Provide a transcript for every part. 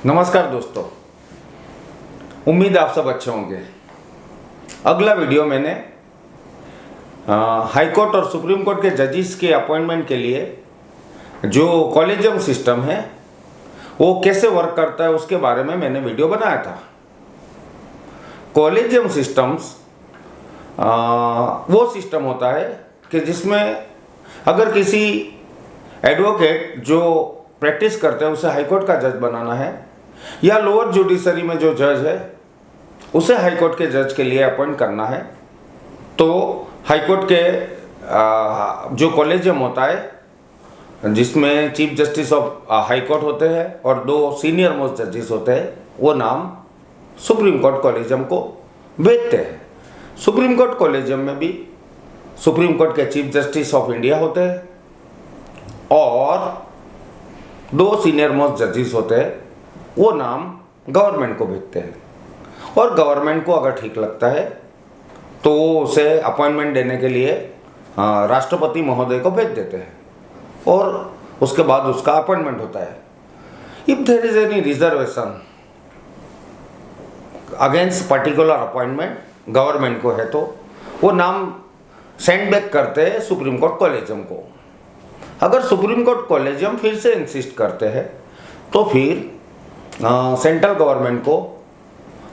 नमस्कार दोस्तों, उम्मीद आप सब अच्छे होंगे। अगला वीडियो मैंने हाई कोर्ट और सुप्रीम कोर्ट के जजेस के अपॉइंटमेंट के लिए जो कॉलेजियम सिस्टम है वो कैसे वर्क करता है उसके बारे में मैंने वीडियो बनाया था। कॉलेजियम सिस्टम्स वो सिस्टम होता है कि जिसमें अगर किसी एडवोकेट जो प्रैक्टिस करते हैं उसे हाई कोर्ट का जज बनाना है या लोअर जुडिशरी में जो जज है उसे हाई कोर्ट के जज के लिए अपॉइंट करना है, तो हाई कोर्ट के जो कॉलेजियम होता है जिसमें chief justice of high court होते हैं और 2 सीनियर मोस्ट जजेस होते हैं, वो नाम सुप्रीम कोर्ट कॉलेजियम को भेजते हैं। सुप्रीम कोर्ट कॉलेजियम में भी सुप्रीम कोर्ट के चीफ जस्टिस ऑफ इंडिया होते हैं और 2 सीनियर मोस्ट जजेस होते हैं, वो नाम गवर्नमेंट को भेजते हैं और गवर्नमेंट को अगर ठीक लगता है तो वो उसे अपॉइंटमेंट देने के लिए राष्ट्रपति महोदय को भेज देते हैं और उसके बाद उसका अपॉइंटमेंट होता है। If there is any reservation against particular appointment government को है तो वो नाम सेंड बैक करते हैं सुप्रीम कोर्ट कॉलेजियम को। अगर सुप्रीम कोर्ट कॉलेजियम फिर से इंसिस्ट करते हैं तो फिर सेंट्रल गवर्नमेंट को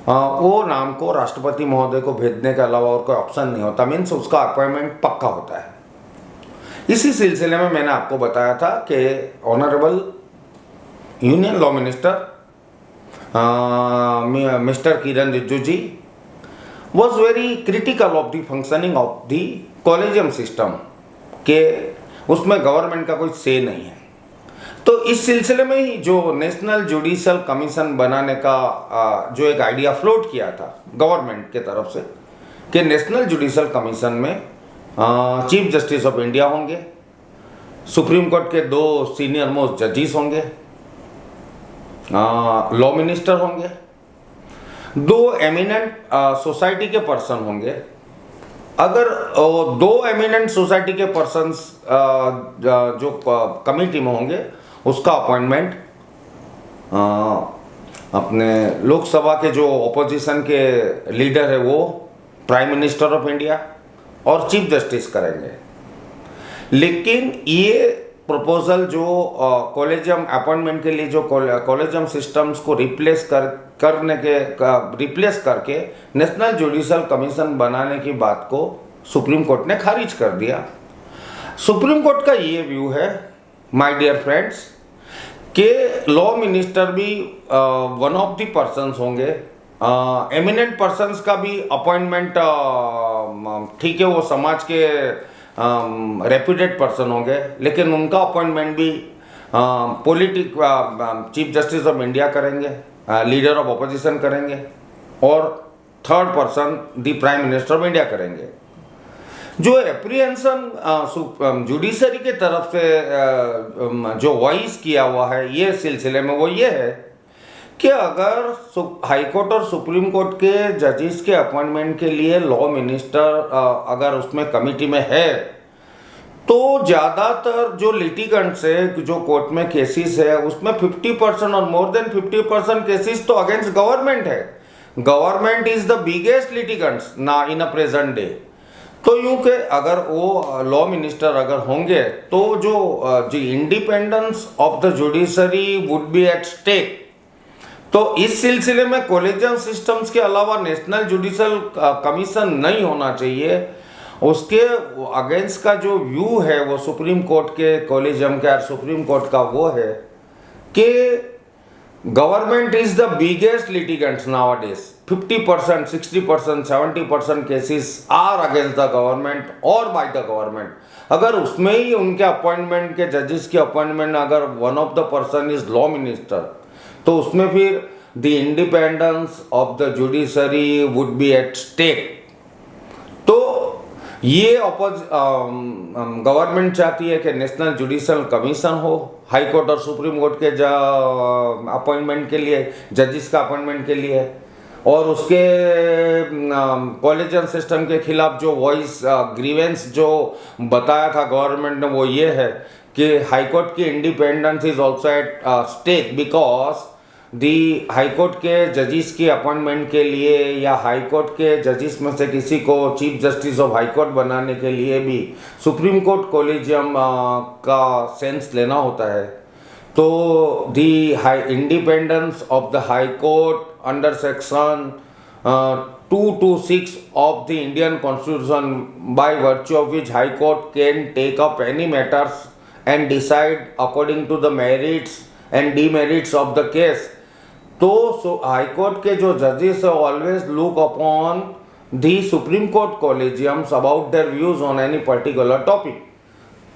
वो नाम को राष्ट्रपति महोदय को भेजने के अलावा और कोई ऑप्शन नहीं होता, मीन्स उसका अपॉइंटमेंट पक्का होता है। इसी सिलसिले में मैंने आपको बताया था कि honourable union law minister mister Kiran Rijiju ji was very critical of the functioning of the collegium system के उसमें गवर्नमेंट का कोई से नहीं है। तो इस सिलसिले में ही जो नेशनल जुडिशियल कमीशन बनाने का जो एक आइडिया फ्लोट किया था गवर्नमेंट के तरफ से कि नेशनल जुडिशियल कमीशन में चीफ जस्टिस ऑफ इंडिया होंगे, सुप्रीम कोर्ट के 2 सीनियर मोस्ट जजेस होंगे, लॉ मिनिस्टर होंगे, 2 एमिनेंट सोसाइटी के पर्सन होंगे। अगर 2 एमिनेंट सोसाइटी के पर्सन्स जो कमिटी में होंगे उसका अपॉइंटमेंट अपने लोकसभा के जो ऑपोजिशन के लीडर है वो प्राइम मिनिस्टर ऑफ इंडिया और चीफ जस्टिस करेंगे। लेकिन ये प्रपोजल जो कॉलेजियम अपॉइंटमेंट के लिए जो कॉलेजियम सिस्टम्स को रिप्लेस करके नेशनल जुडिशियल कमीशन बनाने की बात को सुप्रीम कोर्ट ने खारिज कर दिया। सुप्रीम कोर्ट का ये व्यू है माय डियर फ्रेंड्स कि लॉ मिनिस्टर भी वन ऑफ द पर्सन्स होंगे, एमिनेंट पर्सन्स का भी अपॉइंटमेंट ठीक है, वो समाज के रेप्यूटेड पर्सन होंगे, लेकिन उनका अपॉइंटमेंट भी चीफ जस्टिस ऑफ इंडिया करेंगे, लीडर ऑफ अपोजिशन करेंगे और 3rd person the prime minister of India करेंगे। जो एप्रीहेंशन जुडिशरी के तरफ से जो वॉइस किया हुआ है ये सिलसिले में वो ये है कि अगर हाई कोर्ट और सुप्रीम कोर्ट के जजेस के अपॉइंटमेंट के लिए लॉ मिनिस्टर अगर उसमें कमिटी में है तो ज़्यादातर जो लिटिगेंट्स है जो कोर्ट में केसेस है उसमें 50% और मोर देन 50% केसेस तो अगेंस्ट गवर्नमेंट है। Government is the biggest litigants ना इन अ प्रेजेंट डे। तो यूँ कि अगर वो लॉ मिनिस्टर अगर होंगे तो जो independence of the judiciary would be at stake. तो इस सिलसिले में कॉलेजियम सिस्टम्स के अलावा नेशनल जुडिशियल कमीशन नहीं होना चाहिए। उसके अगेंस्ट का जो व्यू है वो सुप्रीम कोर्ट के कॉलेजियम का सुप्रीम कोर्ट का वो है कि government is the biggest litigants nowadays. 50%, 60%, 70% cases are against the government और बाय द गवर्नमेंट। अगर उसमें ही उनके अपॉइंटमेंट के जजेस के अपॉइंटमेंट अगर one of the person is law minister तो उसमें फिर the independence of the judiciary would be at stake. तो ये गवर्नमेंट चाहती है कि नेशनल जुडिशियल कमीशन हो हाई कोर्ट और सुप्रीम कोर्ट के अपॉइंटमेंट के लिए, जजेस का अपॉइंटमेंट के लिए, और उसके कॉलेजियम सिस्टम के खिलाफ जो वॉइस ग्रीवेंस जो बताया था गवर्नमेंट ने वो ये है कि हाई कोर्ट की independence is also at stake because the high court के जजिस की अपॉइंटमेंट के लिए या हाई कोर्ट के जजिस में से किसी को chief justice of high court बनाने के लिए भी सुप्रीम कोर्ट कोलिजियम का सेंस लेना होता है। तो the high independence of the high court under section 226 of the Indian Constitution, by virtue of which High Court can take up any matters and decide according to the merits and demerits of the case. तो हाई court के जो जजेस always look upon the supreme court collegiums about their views on any particular topic.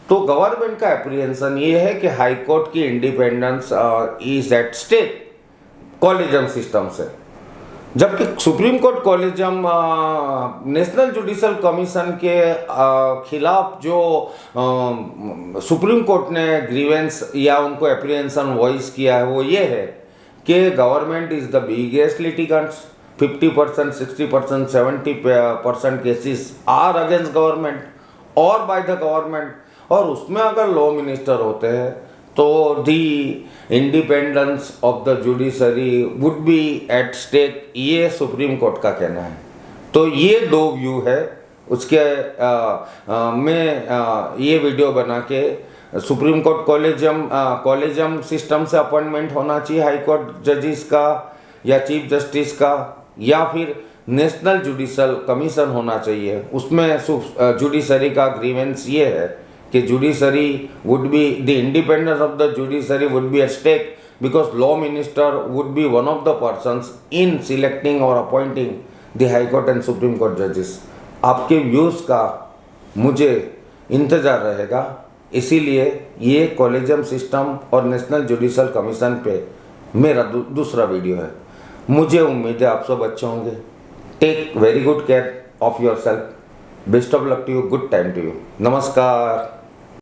तो government का apprehension ये है कि हाई कोर्ट की independence is at stake collegium system से, जबकि supreme court collegium national judicial commission के खिलाफ जो सुप्रीम कोर्ट ने ग्रीवेंस या उनको एप्रीहेंशन वॉइस किया है वो ये है कि government is the biggest litigants, 50%, 60%, 70% cases are against government और बाय द गवर्नमेंट, और उसमें अगर लॉ मिनिस्टर होते हैं तो the independence of the judiciary would be at stake, ये सुप्रीम कोर्ट का कहना है। तो ये दो व्यू है उसके मैं ये वीडियो बना के सुप्रीम कोर्ट कॉलेजियम सिस्टम से अपॉइंटमेंट होना चाहिए हाई कोर्ट जजिस का या चीफ जस्टिस का, या फिर नेशनल जुडिशल कमीशन होना चाहिए। उसमें जुडिशरी का ग्रीवेंस ये है कि judiciary would be the independence of the judiciary would be at stake because law minister would be one of the persons in selecting और appointing the high court and supreme court जजेस। आपके views का मुझे इंतज़ार रहेगा, इसीलिए ये collegium system और नेशनल जुडिशल कमीशन पे मेरा दूसरा वीडियो है। मुझे उम्मीद है आप सब अच्छे होंगे। Take very good care of yourself. Best of luck to you, good time to you. नमस्कार।